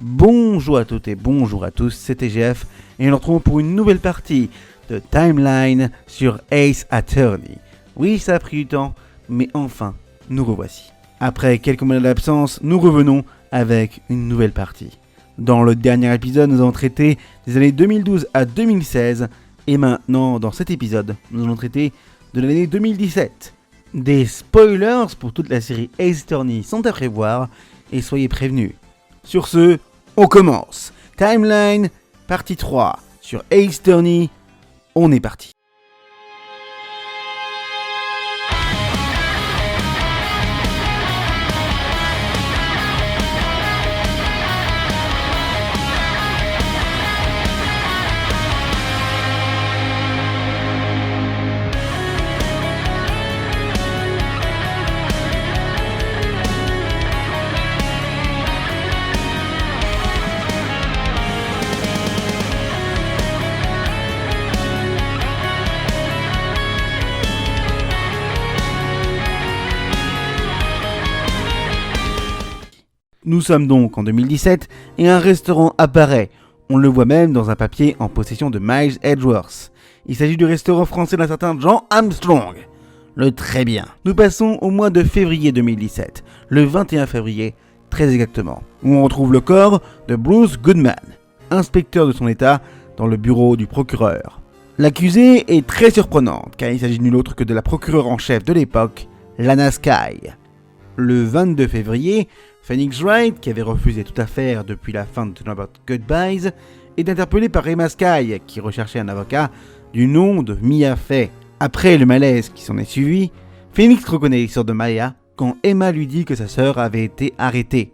Bonjour à toutes et bonjour à tous, c'est TGF et nous nous retrouvons pour une nouvelle partie de Timeline sur Ace Attorney. Oui, ça a pris du temps, mais enfin, nous revoici. Après quelques mois d'absence, nous revenons avec une nouvelle partie. Dans le dernier épisode, nous avons traité des années 2012 à 2016 et maintenant, dans cet épisode, nous allons traiter de l'année 2017. Des spoilers pour toute la série Ace Attorney sont à prévoir et soyez prévenus. Sur ce, on commence. Timeline, partie 3. Sur Ace Attorney, on est parti. Nous sommes donc en 2017 et un restaurant apparaît. On le voit même dans un papier en possession de Miles Edgeworth. Il s'agit du restaurant français d'un certain Jean Armstrong. Le très bien. Nous passons au mois de février 2017, le 21 février très exactement, où on retrouve le corps de Bruce Goodman, inspecteur de son état dans le bureau du procureur. L'accusée est très surprenante car il s'agit de nul autre que de la procureure en chef de l'époque, Lana Skye. Le 22 février, Phoenix Wright, qui avait refusé toute affaire depuis la fin de Talking About Goodbyes, est interpellé par Emma Skye, qui recherchait un avocat du nom de Mia Fey. Après le malaise qui s'en est suivi, Phoenix reconnaît l'histoire de Maya quand Emma lui dit que sa sœur avait été arrêtée.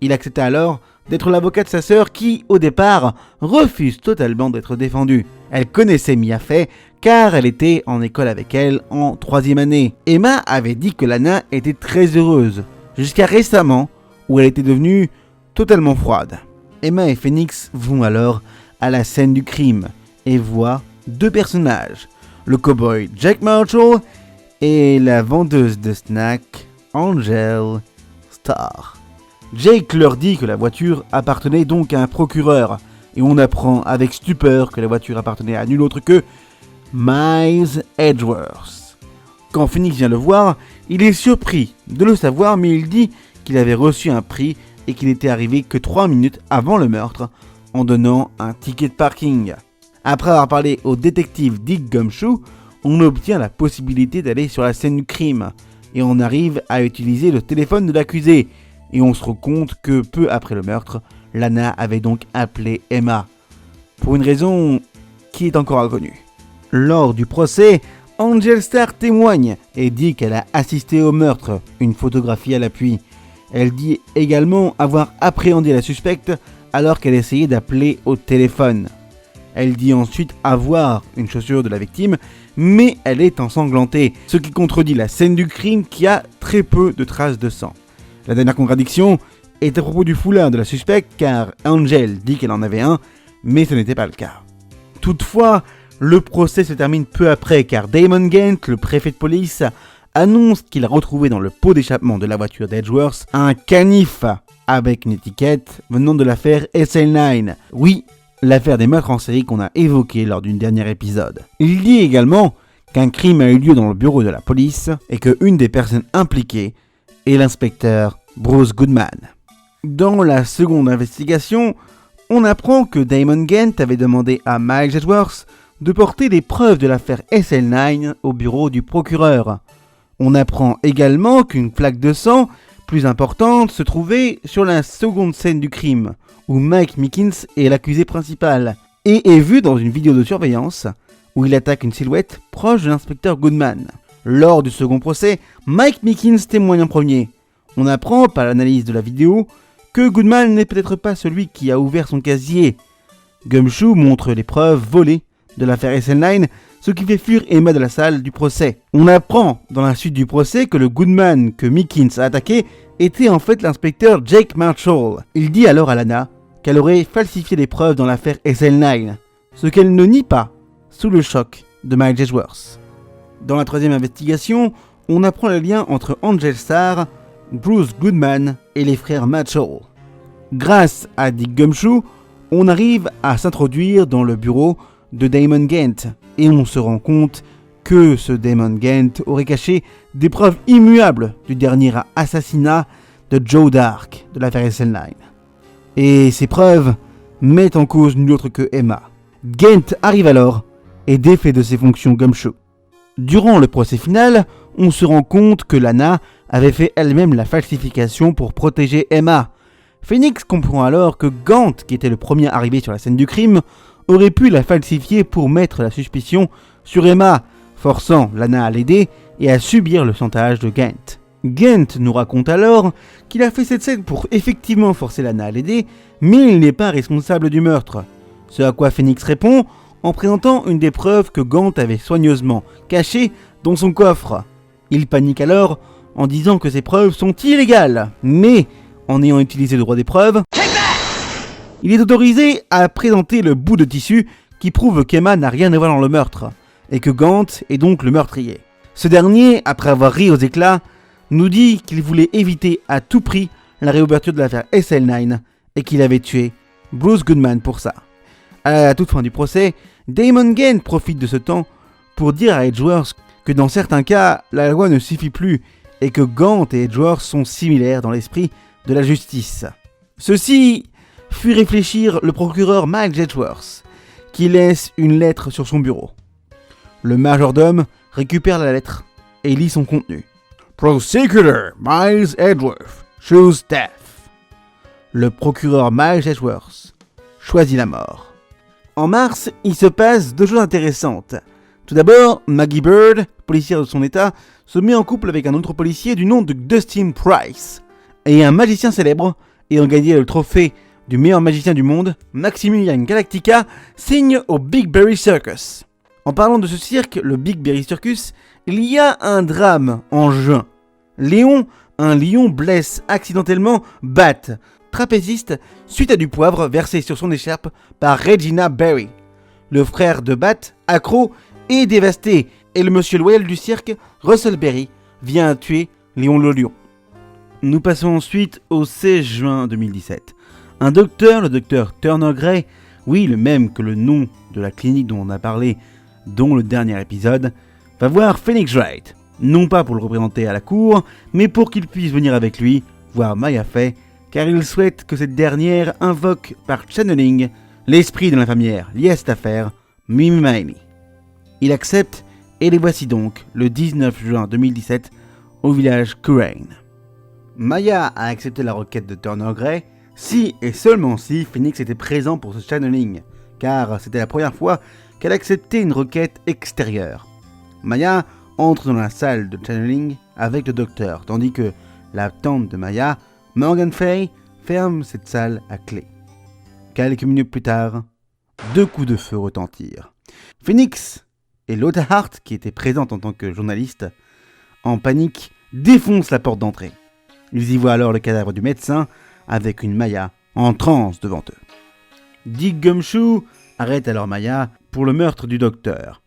Il accepta alors d'être l'avocat de sa sœur qui, au départ, refuse totalement d'être défendue. Elle connaissait Mia Fey car elle était en école avec elle en 3e année. Emma avait dit que Lana était très heureuse, jusqu'à récemment, où elle était devenue totalement froide. Emma et Phoenix vont alors à la scène du crime et voient deux personnages, le cow-boy Jack Marshall et la vendeuse de snacks Angel Starr. Jake leur dit que la voiture appartenait donc à un procureur et on apprend avec stupeur que la voiture appartenait à nul autre que Miles Edgeworth. Quand Phoenix vient le voir, il est surpris de le savoir mais il dit qu'il avait reçu un prix et qu'il n'était arrivé que 3 minutes avant le meurtre en donnant un ticket de parking. Après avoir parlé au détective Dick Gumshoe, on obtient la possibilité d'aller sur la scène du crime et on arrive à utiliser le téléphone de l'accusé et on se rend compte que peu après le meurtre, Lana avait donc appelé Emma pour une raison qui est encore inconnue. Lors du procès, Angel Starr témoigne et dit qu'elle a assisté au meurtre, une photographie à l'appui. Elle dit également avoir appréhendé la suspecte alors qu'elle essayait d'appeler au téléphone. Elle dit ensuite avoir une chaussure de la victime, mais elle est ensanglantée, ce qui contredit la scène du crime qui a très peu de traces de sang. La dernière contradiction est à propos du foulard de la suspecte car Angel dit qu'elle en avait un, mais ce n'était pas le cas. Toutefois, le procès se termine peu après car Damon Gant, le préfet de police, annonce qu'il a retrouvé dans le pot d'échappement de la voiture d'Edgeworth un canif avec une étiquette venant de l'affaire SL9. Oui, l'affaire des meurtres en série qu'on a évoquée lors d'un dernier épisode. Il dit également qu'un crime a eu lieu dans le bureau de la police et qu'une des personnes impliquées est l'inspecteur Bruce Goodman. Dans la seconde investigation, on apprend que Damon Gant avait demandé à Miles Edgeworth de porter les preuves de l'affaire SL9 au bureau du procureur. On apprend également qu'une flaque de sang plus importante se trouvait sur la seconde scène du crime, où Mike Mickens est l'accusé principal, et est vu dans une vidéo de surveillance où il attaque une silhouette proche de l'inspecteur Goodman. Lors du second procès, Mike Mickens témoigne en premier. On apprend par l'analyse de la vidéo que Goodman n'est peut-être pas celui qui a ouvert son casier. Gumshoe montre les preuves volées de l'affaire SL9, ce qui fait fuir Emma de la salle du procès. On apprend dans la suite du procès que le Goodman que Mickens a attaqué était en fait l'inspecteur Jake Marshall. Il dit alors à Lana qu'elle aurait falsifié les preuves dans l'affaire SL9, ce qu'elle ne nie pas sous le choc de Miles Edgeworth. Dans la troisième investigation, on apprend le lien entre Angel Starr, Bruce Goodman et les frères Marshall. Grâce à Dick Gumshoe, on arrive à s'introduire dans le bureau de Damon Gent et on se rend compte que ce Damon Gent aurait caché des preuves immuables du dernier assassinat de Joe Dark de l'affaire SL9. Et ces preuves mettent en cause nul autre que Emma. Gent arrive alors et défait de ses fonctions Gumshoe. Durant le procès final, on se rend compte que Lana avait fait elle-même la falsification pour protéger Emma. Phoenix comprend alors que Gant, qui était le premier arrivé sur la scène du crime, aurait pu la falsifier pour mettre la suspicion sur Emma, forçant Lana à l'aider et à subir le chantage de Gent. Gent nous raconte alors qu'il a fait cette scène pour effectivement forcer Lana à l'aider, mais il n'est pas responsable du meurtre. Ce à quoi Phoenix répond en présentant une des preuves que Gant avait soigneusement cachées dans son coffre. Il panique alors en disant que ces preuves sont illégales, mais en ayant utilisé le droit des preuves, il est autorisé à présenter le bout de tissu qui prouve qu'Emma n'a rien à voir dans le meurtre, et que Gant est donc le meurtrier. Ce dernier, après avoir ri aux éclats, nous dit qu'il voulait éviter à tout prix la réouverture de l'affaire SL9 et qu'il avait tué Bruce Goodman pour ça. À la toute fin du procès, Damon Gent profite de ce temps pour dire à Edgeworth que dans certains cas, la loi ne suffit plus et que Gant et Edgeworth sont similaires dans l'esprit de la justice. Ceci fit réfléchir le procureur Miles Edgeworth, qui laisse une lettre sur son bureau. Le majordome récupère la lettre et lit son contenu. Prosecutor Miles Edgeworth choose death. Le procureur Miles Edgeworth choisit la mort. En mars, il se passe deux choses intéressantes. Tout d'abord, Maggie Bird, policière de son état, se met en couple avec un autre policier du nom de Dustin Price. Et un magicien célèbre, ayant gagné le trophée du meilleur magicien du monde, Maximilian Galactica, signe au Big Berry Circus. En parlant de ce cirque, le Big Berry Circus, il y a un drame en juin. Léon, un lion, blesse accidentellement Bat, trapéziste, suite à du poivre versé sur son écharpe par Regina Berry. Le frère de Bat, accro, est dévasté et le monsieur loyal du cirque, Russell Berry, vient tuer Léon le lion. Nous passons ensuite au 16 juin 2017. Un docteur, le docteur Turner Gray, oui le même que le nom de la clinique dont on a parlé dans le dernier épisode, va voir Phoenix Wright, non pas pour le représenter à la cour, mais pour qu'il puisse venir avec lui voir Maya Fey, car il souhaite que cette dernière invoque par channeling l'esprit de l'infirmière liée à cette affaire, Mimi Maimi. Il accepte et les voici donc le 19 juin 2017 au village Kurain. Maya a accepté la requête de Turner Gray si et seulement si Phoenix était présent pour ce channeling, car c'était la première fois qu'elle acceptait une requête extérieure. Maya entre dans la salle de channeling avec le docteur, tandis que la tante de Maya, Morgan Fay, ferme cette salle à clé. Quelques minutes plus tard, deux coups de feu retentirent. Phoenix et Lotta Hart, qui était présente en tant que journaliste, en panique, défoncent la porte d'entrée. Ils y voient alors le cadavre du médecin avec une Maya en transe devant eux. Dick Gumshoe arrête alors Maya pour le meurtre du docteur.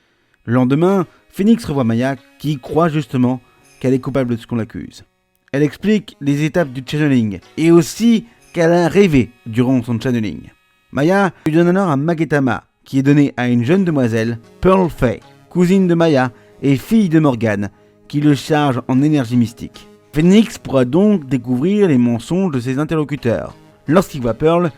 Le lendemain, Phoenix revoit Maya qui croit justement qu'elle est coupable de ce qu'on l'accuse. Elle explique les étapes du channeling et aussi qu'elle a rêvé durant son channeling. Maya lui donne alors un Magetama qui est donné à une jeune demoiselle, Pearl Fay, cousine de Maya et fille de Morgan, qui le charge en énergie mystique. Phoenix pourra donc découvrir les mensonges de ses interlocuteurs. Lorsqu'il voit Pearl,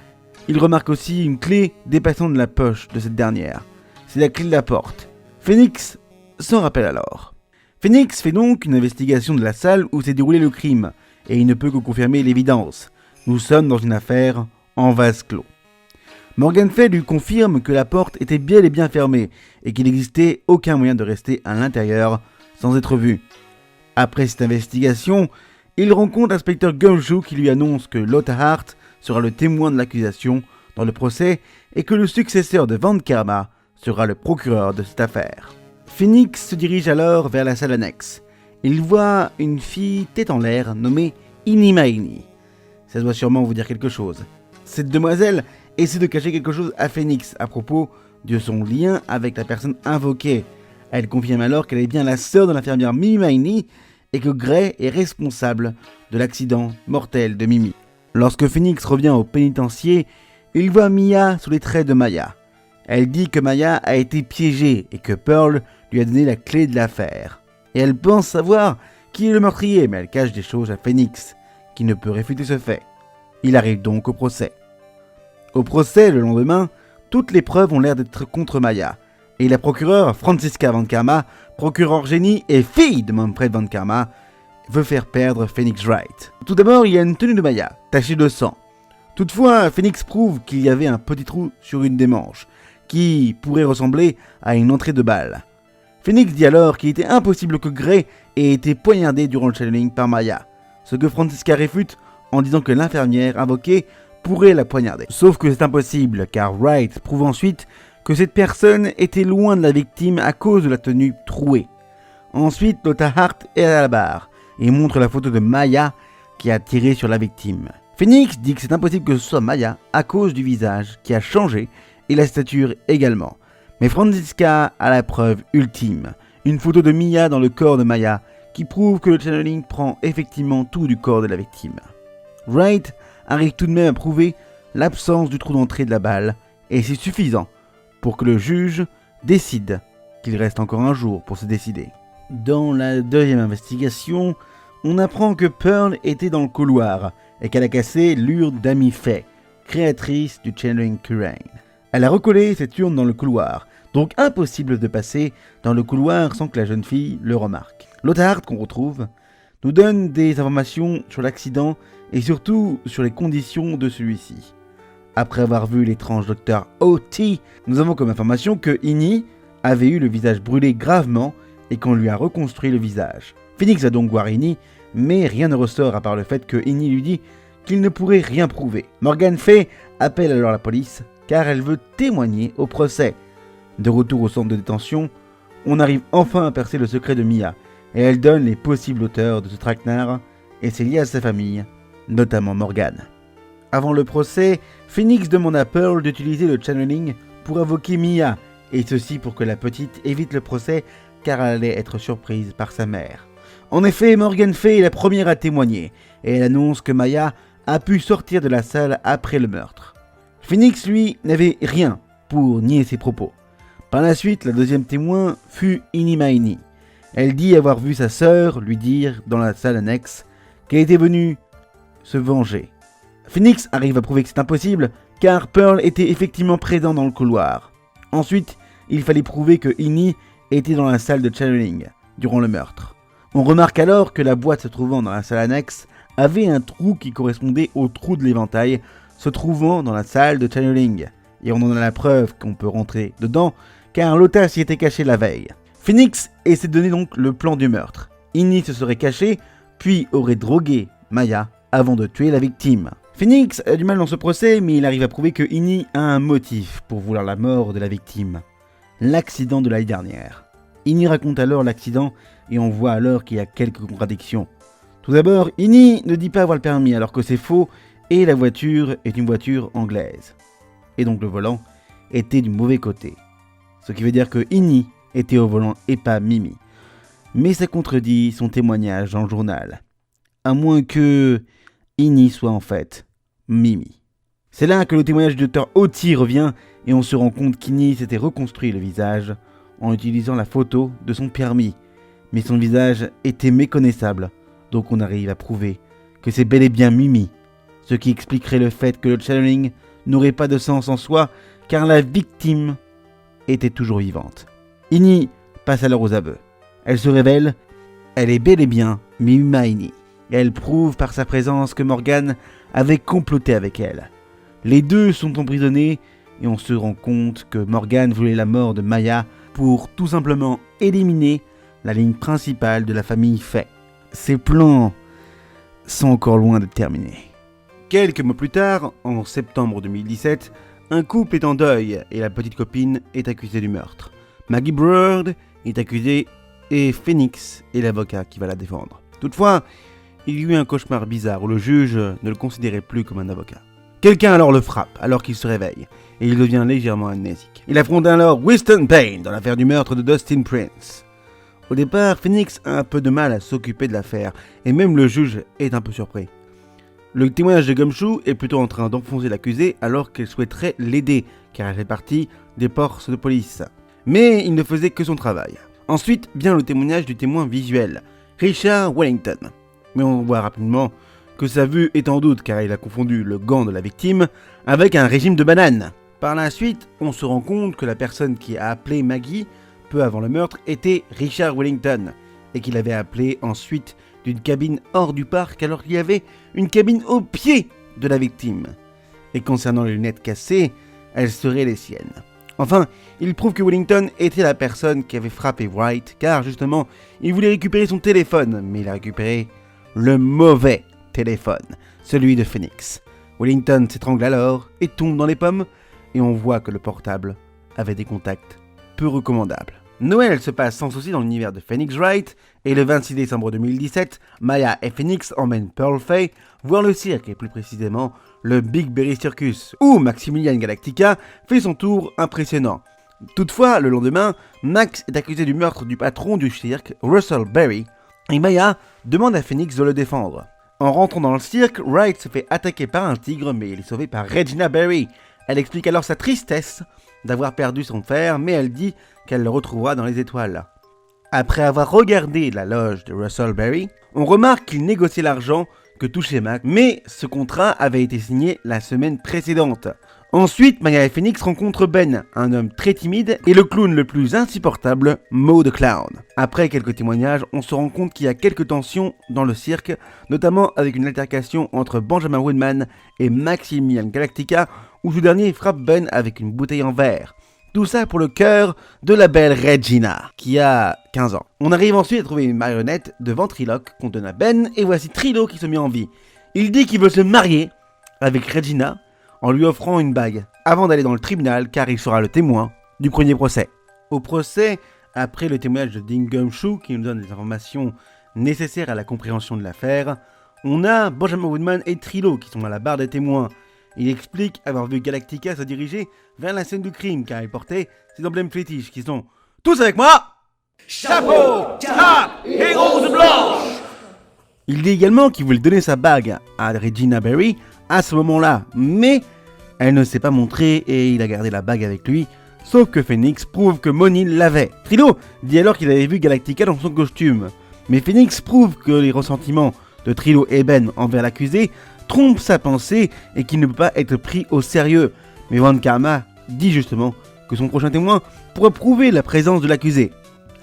il remarque aussi une clé dépassant de la poche de cette dernière. C'est la clé de la porte. Phoenix s'en rappelle alors. Phoenix fait donc une investigation de la salle où s'est déroulé le crime, et il ne peut que confirmer l'évidence. Nous sommes dans une affaire en vase clos. Morgan Fay lui confirme que la porte était bel et bien fermée, et qu'il n'existait aucun moyen de rester à l'intérieur sans être vu. Après cette investigation, il rencontre l'inspecteur Gumshoe qui lui annonce que Lotta Hart sera le témoin de l'accusation dans le procès et que le successeur de Van Karma sera le procureur de cette affaire. Phoenix se dirige alors vers la salle annexe. Il voit une fille tête en l'air nommée Inimaini. Ça doit sûrement vous dire quelque chose. Cette demoiselle essaie de cacher quelque chose à Phoenix à propos de son lien avec la personne invoquée. Elle confirme alors qu'elle est bien la sœur de l'infirmière Mimi Maini et que Gray est responsable de l'accident mortel de Mimi. Lorsque Phoenix revient au pénitencier, il voit Mia sous les traits de Maya. Elle dit que Maya a été piégée et que Pearl lui a donné la clé de l'affaire. Et elle pense savoir qui est le meurtrier, mais elle cache des choses à Phoenix, qui ne peut réfuter ce fait. Il arrive donc au procès. Au procès, le lendemain, toutes les preuves ont l'air d'être contre Maya. Et la procureure Franziska Van Karma, procureure génie et fille de Manfred Van Karma, veut faire perdre Phoenix Wright. Tout d'abord, il y a une tenue de Maya, tachée de sang. Toutefois, Phoenix prouve qu'il y avait un petit trou sur une des manches, qui pourrait ressembler à une entrée de balle. Phoenix dit alors qu'il était impossible que Gray ait été poignardé durant le channeling par Maya, ce que Franziska réfute en disant que l'infirmière invoquée pourrait la poignarder. Sauf que c'est impossible, car Wright prouve ensuite que cette personne était loin de la victime à cause de la tenue trouée. Ensuite, Lotta Hart est à la barre et montre la photo de Maya qui a tiré sur la victime. Phoenix dit que c'est impossible que ce soit Maya à cause du visage qui a changé et la stature également. Mais Franziska a la preuve ultime, une photo de Mia dans le corps de Maya qui prouve que le channeling prend effectivement tout du corps de la victime. Wright arrive tout de même à prouver l'absence du trou d'entrée de la balle et c'est suffisant pour que le juge décide qu'il reste encore un jour pour se décider. Dans la deuxième investigation, on apprend que Pearl était dans le couloir et qu'elle a cassé l'urne d'Amy Faye, créatrice du channeling Kurain. Elle a recollé cette urne dans le couloir, donc impossible de passer dans le couloir sans que la jeune fille le remarque. Lotta Hart, qu'on retrouve, nous donne des informations sur l'accident et surtout sur les conditions de celui-ci. Après avoir vu l'étrange docteur O.T., nous avons comme information que Innie avait eu le visage brûlé gravement et qu'on lui a reconstruit le visage. Phoenix va donc voir Innie, mais rien ne ressort à part le fait que Innie lui dit qu'il ne pourrait rien prouver. Morgan Fay appelle alors la police car elle veut témoigner au procès. De retour au centre de détention, on arrive enfin à percer le secret de Mia et elle donne les possibles auteurs de ce traquenard et c'est lié à sa famille, notamment Morgan. Avant le procès, Phoenix demande à Pearl d'utiliser le channeling pour invoquer Mia, et ceci pour que la petite évite le procès car elle allait être surprise par sa mère. En effet, Morgan Fay est la première à témoigner, et elle annonce que Maya a pu sortir de la salle après le meurtre. Phoenix, lui, n'avait rien pour nier ses propos. Par la suite, la deuxième témoin fut Innie Maini. Elle dit avoir vu sa sœur lui dire dans la salle annexe qu'elle était venue se venger. Phoenix arrive à prouver que c'est impossible, car Pearl était effectivement présent dans le couloir. Ensuite, il fallait prouver que Innie était dans la salle de channeling durant le meurtre. On remarque alors que la boîte se trouvant dans la salle annexe avait un trou qui correspondait au trou de l'éventail se trouvant dans la salle de channeling. Et on en a la preuve qu'on peut rentrer dedans, car Lotta s'y était cachée la veille. Phoenix essaie de donner donc le plan du meurtre. Innie se serait cachée, puis aurait drogué Maya avant de tuer la victime. Phoenix a du mal dans ce procès, mais il arrive à prouver que Innie a un motif pour vouloir la mort de la victime. L'accident de l'année dernière. Innie raconte alors l'accident et on voit alors qu'il y a quelques contradictions. Tout d'abord, Innie ne dit pas avoir le permis alors que c'est faux et la voiture est une voiture anglaise. Et donc le volant était du mauvais côté. Ce qui veut dire que Innie était au volant et pas Mimi. Mais ça contredit son témoignage dans le journal. À moins que Innie soit en fait Mimi. C'est là que le témoignage du docteur O.T. revient et on se rend compte qu'Innie s'était reconstruit le visage en utilisant la photo de son permis. Mais son visage était méconnaissable, donc on arrive à prouver que c'est bel et bien Mimi, ce qui expliquerait le fait que le channeling n'aurait pas de sens en soi, car la victime était toujours vivante. Innie passe alors aux aveux. Elle se révèle, elle est bel et bien Mimi Maini, et elle prouve par sa présence que Morgan avait comploté avec elle. Les deux sont emprisonnés, et on se rend compte que Morgan voulait la mort de Maya pour tout simplement éliminer la ligne principale de la famille Faye. Ces plans sont encore loin de terminer. Quelques mois plus tard, en septembre 2017, un couple est en deuil et la petite copine est accusée du meurtre. Maggie Bird est accusée et Phoenix est l'avocat qui va la défendre. Toutefois, il y eut un cauchemar bizarre où le juge ne le considérait plus comme un avocat. Quelqu'un alors le frappe alors qu'il se réveille et il devient légèrement amnésique. Il affronte alors Winston Payne dans l'affaire du meurtre de Dustin Prince. Au départ, Phoenix a un peu de mal à s'occuper de l'affaire et même le juge est un peu surpris. Le témoignage de Gumshoe est plutôt en train d'enfoncer l'accusé alors qu'elle souhaiterait l'aider, car elle fait partie des forces de police. Mais il ne faisait que son travail. Ensuite vient le témoignage du témoin visuel, Richard Wellington. Mais on voit rapidement que sa vue est en doute car il a confondu le gant de la victime avec un régime de bananes. Par la suite, on se rend compte que la personne qui a appelé Maggie peu avant le meurtre était Richard Wellington et qu'il avait appelé ensuite d'une cabine hors du parc alors qu'il y avait une cabine au pied de la victime. Et concernant les lunettes cassées, elles seraient les siennes. Enfin, il prouve que Wellington était la personne qui avait frappé Wright car justement, il voulait récupérer son téléphone, mais il a récupéré le mauvais téléphone, celui de Phoenix. Wellington s'étrangle alors et tombe dans les pommes et on voit que le portable avait des contacts peu recommandables. Noël se passe sans souci dans l'univers de Phoenix Wright et le 26 décembre 2017, Maya et Phoenix emmènent Pearl Fay voir le cirque et plus précisément le Big Berry Circus où Maximilian Galactica fait son tour impressionnant. Toutefois, le lendemain, Max est accusé du meurtre du patron du cirque, Russell Berry, et Maya demande à Phoenix de le défendre. En rentrant dans le cirque, Wright se fait attaquer par un tigre mais il est sauvé par Regina Berry. Elle explique alors sa tristesse d'avoir perdu son frère mais elle dit qu'elle le retrouvera dans les étoiles. Après avoir regardé la loge de Russell Berry, on remarque qu'il négociait l'argent que touchait Max, mais ce contrat avait été signé la semaine précédente. Ensuite, Maya et Phoenix rencontrent Ben, un homme très timide, et le clown le plus insupportable, Mo the Clown. Après quelques témoignages, on se rend compte qu'il y a quelques tensions dans le cirque, notamment avec une altercation entre Benjamin Woodman et Maximilian Galactica, où ce dernier frappe Ben avec une bouteille en verre. Tout ça pour le cœur de la belle Regina, qui a 15 ans. On arrive ensuite à trouver une marionnette de ventriloque qu'on donne à Ben, et voici Trilo qui se met en vie. Il dit qu'il veut se marier avec Regina, en lui offrant une bague, avant d'aller dans le tribunal car il sera le témoin du premier procès. Au procès, après le témoignage de Dean Gumshoe qui nous donne des informations nécessaires à la compréhension de l'affaire, on a Benjamin Woodman et Trilo qui sont à la barre des témoins. Il explique avoir vu Galactica se diriger vers la scène du crime car il portait ses emblèmes fétiches qui sont « Tous avec moi !» Chapeau, cape et rose blanche. Il dit également qu'il voulait donner sa bague à Regina Berry à ce moment-là, mais elle ne s'est pas montrée et il a gardé la bague avec lui, sauf que Phoenix prouve que Moni l'avait. Trilo dit alors qu'il avait vu Galactica dans son costume, mais Phoenix prouve que les ressentiments de Trilo et Ben envers l'accusé trompent sa pensée et qu'il ne peut pas être pris au sérieux. Mais Von Karma dit justement que son prochain témoin pourrait prouver la présence de l'accusé.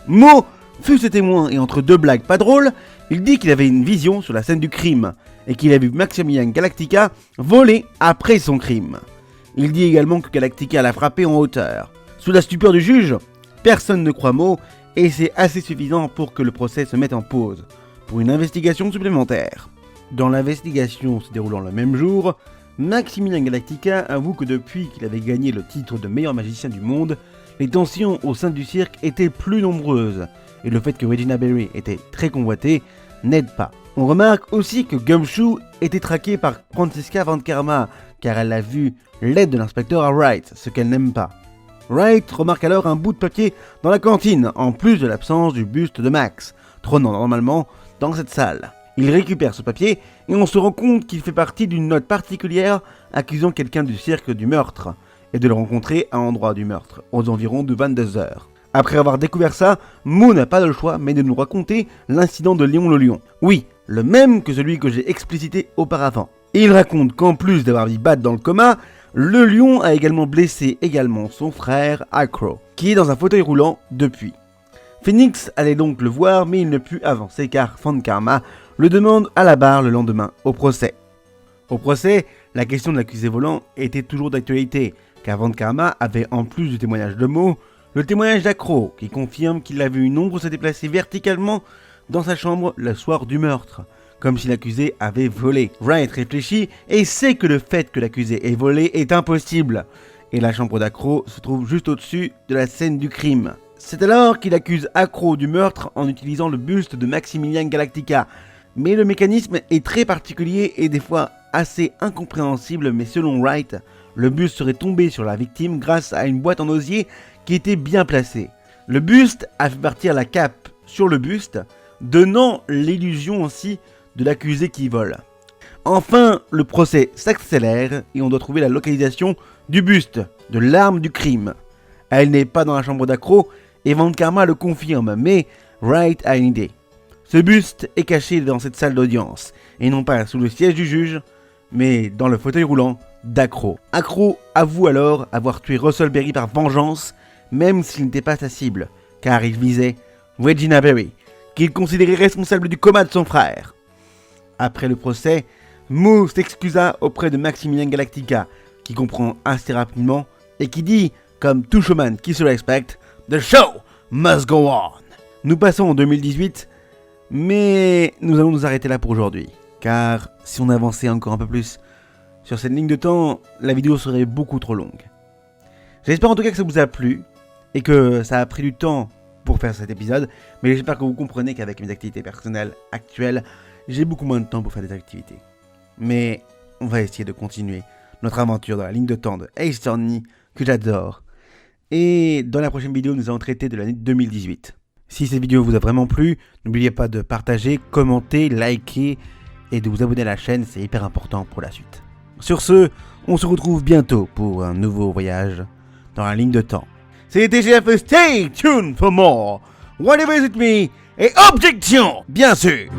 Mo fut ce témoin et entre deux blagues pas drôles, il dit qu'il avait une vision sur la scène du crime et qu'il a vu Maximilian Galactica voler après son crime. Il dit également que Galactica l'a frappé en hauteur. Sous la stupeur du juge, personne ne croit Mo et c'est assez suffisant pour que le procès se mette en pause pour une investigation supplémentaire. Dans l'investigation se déroulant le même jour, Maximilian Galactica avoue que depuis qu'il avait gagné le titre de meilleur magicien du monde, les tensions au sein du cirque étaient plus nombreuses et le fait que Regina Berry était très convoitée n'aide pas. On remarque aussi que Gumshoe était traqué par Franziska Von Karma car elle a vu l'aide de l'inspecteur à Wright, ce qu'elle n'aime pas. Wright remarque alors un bout de papier dans la cantine, en plus de l'absence du buste de Max, trônant normalement dans cette salle. Il récupère ce papier et on se rend compte qu'il fait partie d'une note particulière accusant quelqu'un du cirque du meurtre et de le rencontrer à l'endroit du meurtre, aux environs de 22h. Après avoir découvert ça, Mo n'a pas le choix mais de nous raconter l'incident de Léon le Lion. Oui, le même que celui que j'ai explicité auparavant. Et il raconte qu'en plus d'avoir mis Bat dans le coma, le lion a également blessé son frère Acro, qui est dans un fauteuil roulant depuis. Phoenix allait donc le voir mais il ne put avancer car Von Karma le demande à la barre le lendemain au procès. Au procès, la question de l'accusé volant était toujours d'actualité, car Von Karma avait en plus du témoignage de Mo, le témoignage d'Acro qui confirme qu'il a vu une ombre se déplacer verticalement dans sa chambre le soir du meurtre, comme si l'accusé avait volé. Wright réfléchit et sait que le fait que l'accusé ait volé est impossible, et la chambre d'Acro se trouve juste au-dessus de la scène du crime. C'est alors qu'il accuse Acro du meurtre en utilisant le buste de Maximilian Galactica, mais le mécanisme est très particulier et des fois assez incompréhensible, mais selon Wright, le buste serait tombé sur la victime grâce à une boîte en osier qui était bien placée. Le buste a fait partir la cape sur le buste, donnant l'illusion aussi de l'accusé qui vole. Enfin, le procès s'accélère et on doit trouver la localisation du buste de l'arme du crime. Elle n'est pas dans la chambre d'accro et Von Karma le confirme, mais Wright a une idée. Ce buste est caché dans cette salle d'audience, et non pas sous le siège du juge, mais dans le fauteuil roulant d'Accro. Accro avoue alors avoir tué Russell Berry par vengeance, même s'il n'était pas sa cible, car il visait Regina Berry, qu'il considérait responsable du coma de son frère. Après le procès, Moore s'excusa auprès de Maximilien Galactica, qui comprend assez rapidement, et qui dit, comme tout showman qui se respecte, « The show must go on ». Nous passons en 2018, mais nous allons nous arrêter là pour aujourd'hui, car si on avançait encore un peu plus sur cette ligne de temps, la vidéo serait beaucoup trop longue. J'espère en tout cas que ça vous a plu, et que ça a pris du temps pour faire cet épisode, mais j'espère que vous comprenez qu'avec mes activités personnelles actuelles, j'ai beaucoup moins de temps pour faire des activités. Mais on va essayer de continuer notre aventure dans la ligne de temps de Ace Attorney, que j'adore. Et dans la prochaine vidéo, nous allons traiter de l'année 2018. Si cette vidéo vous a vraiment plu, n'oubliez pas de partager, commenter, liker et de vous abonner à la chaîne, c'est hyper important pour la suite. Sur ce, on se retrouve bientôt pour un nouveau voyage dans la ligne de temps. C'était GF, stay tuned for more. Whatever it me, et objection, bien sûr.